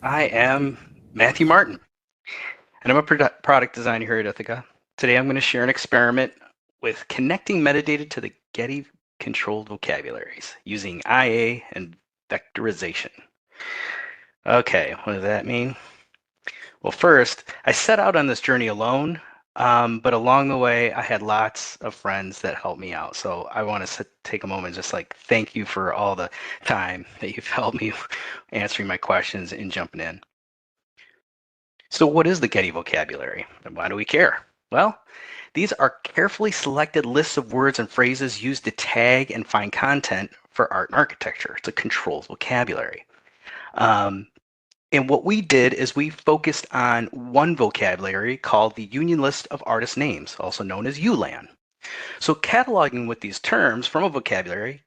I am Matthew Martin, and I'm a product designer here at Ithaca. Today I'm going to share an experiment with connecting metadata to the Getty controlled vocabularies using IA and vectorization. Okay, what does that mean? Well, first, I set out on this journey alone, but along the way, I had lots of friends that helped me out. So I want to take a moment, just like thank you for all the time that you've helped me answering my questions and jumping in. So, what is the Getty vocabulary, and why do we care? Well, these are carefully selected lists of words and phrases used to tag and find content for art and architecture. It's a controlled vocabulary. Um, and what we did is we focused on one vocabulary called the Union List of Artist Names, also known as ULAN. So, cataloging with these terms from a vocabulary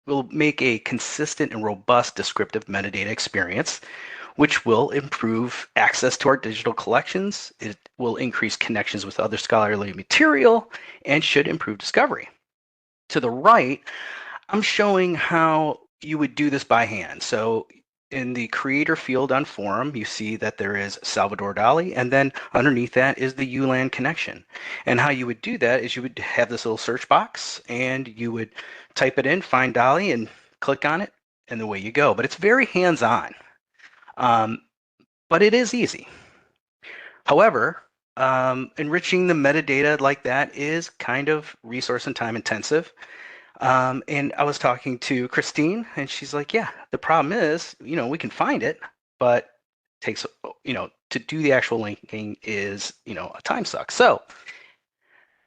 will make a consistent and robust descriptive metadata experience which will improve access to our digital collections. It will increase connections with other scholarly material and should improve discovery. To the right, I'm showing how you would do this by hand. So in the creator field on forum, you see that there is Salvador Dali, and then underneath that is the ULAN connection. And how you would do that is you would have this little search box and you would type it in, find Dali, and click on it, and away you go. But it's very hands-on. Um, but it is easy. However, enriching the metadata like that is kind of resource and time intensive. And I was talking to Christine, and she's like, "Yeah, the problem is, we can find it, but it takes, to do the actual linking is, a time suck." So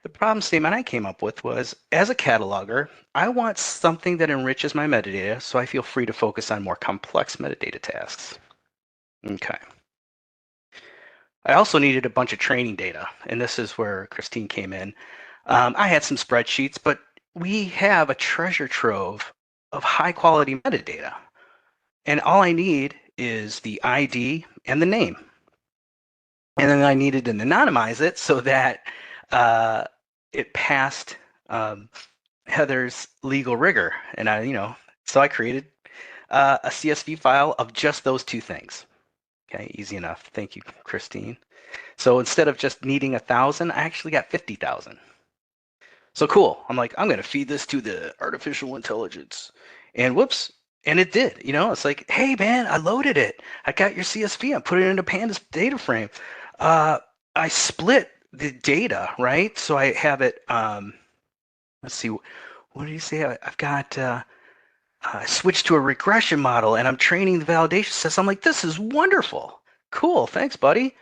the problem statement I came up with was, as a cataloger, I want something that enriches my metadata, so I feel free to focus on more complex metadata tasks. Okay. I also needed a bunch of training data, and this is where Christine came in. I had some spreadsheets, but we have a treasure trove of high quality metadata, and all I need is the ID and the name. And then I needed to anonymize it so that uh, it passed Heather's legal rigor. And so I created a CSV file of just those two things. Okay, easy enough. Thank you, Christine. So instead of just needing 1,000, I actually got 50,000. So cool. I'm like, I'm going to feed this to the artificial intelligence. And whoops. And it did. It's like, hey, man, I loaded it. I got your CSV. I put it into Pandas data frame. Uh, I split the data, right? So I have it. Let's see. What did you say? I've got. I switched to a regression model and I'm training the validation sets. I'm like, this is wonderful. Cool. Thanks, buddy.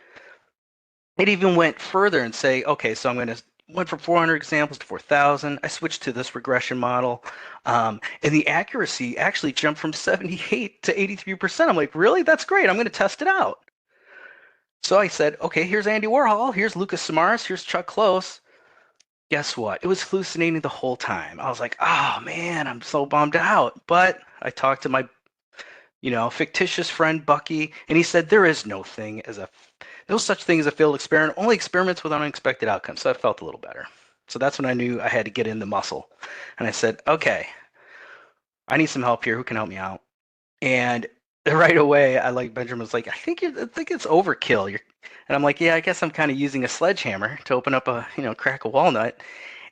It even went further and say, okay, so I'm going to went from 400 examples to 4,000. I switched to this regression model, and the accuracy actually jumped from 78 to 83%. I'm like, really? That's great. I'm going to test it out. So I said, okay, here's Andy Warhol, here's Lucas Samaras, here's Chuck Close. Guess what? It was hallucinating the whole time. I was like, oh man, I'm so bummed out. But I talked to my fictitious friend Bucky, and he said there is no such thing as a failed experiment, only experiments with unexpected outcomes. So I felt a little better. So that's when I knew I had to get in the muscle. And I said, okay, I need some help here. Who can help me out? And right away, Benjamin was like, I think it's overkill. And I'm like, yeah, I guess I'm kind of using a sledgehammer to open up crack a walnut.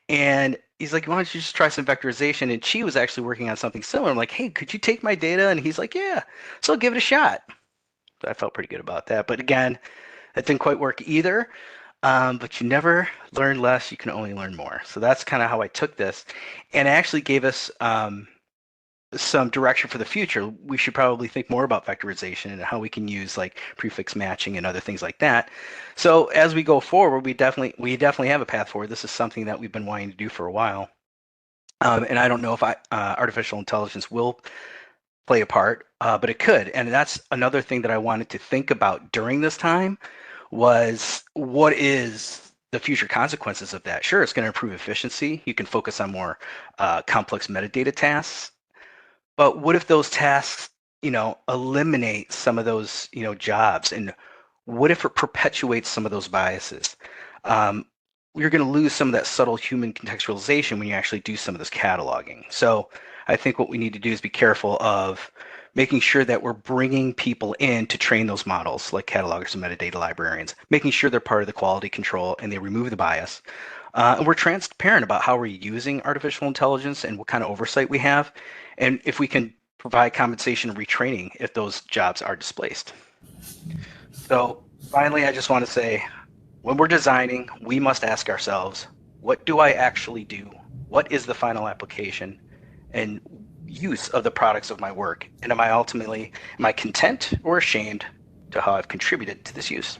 And he's like, why don't you just try some vectorization? And Chi was actually working on something similar. I'm like, hey, could you take my data? And he's like, yeah. So I'll give it a shot. So I felt pretty good about that. But again, that didn't quite work either. But you never learn less. You can only learn more. So that's kind of how I took this. And it actually gave us some direction for the future. We should probably think more about vectorization and how we can use like prefix matching and other things like that. So as we go forward, we definitely have a path forward. This is something that we've been wanting to do for a while. And I don't know if artificial intelligence will play a part, but it could. And that's another thing that I wanted to think about during this time was what is the future consequences of that? Sure, it's going to improve efficiency. You can focus on more complex metadata tasks. But what if those tasks, eliminate some of those, jobs? And what if it perpetuates some of those biases? You're going to lose some of that subtle human contextualization when you actually do some of this cataloging. So I think what we need to do is be careful of making sure that we're bringing people in to train those models like catalogers and metadata librarians, making sure they're part of the quality control and they remove the bias. And we're transparent about how we're using artificial intelligence and what kind of oversight we have, and if we can provide compensation and retraining if those jobs are displaced. So finally, I just want to say, when we're designing, we must ask ourselves, what do I actually do? What is the final application and use of the products of my work? And am I content or ashamed to how I've contributed to this use?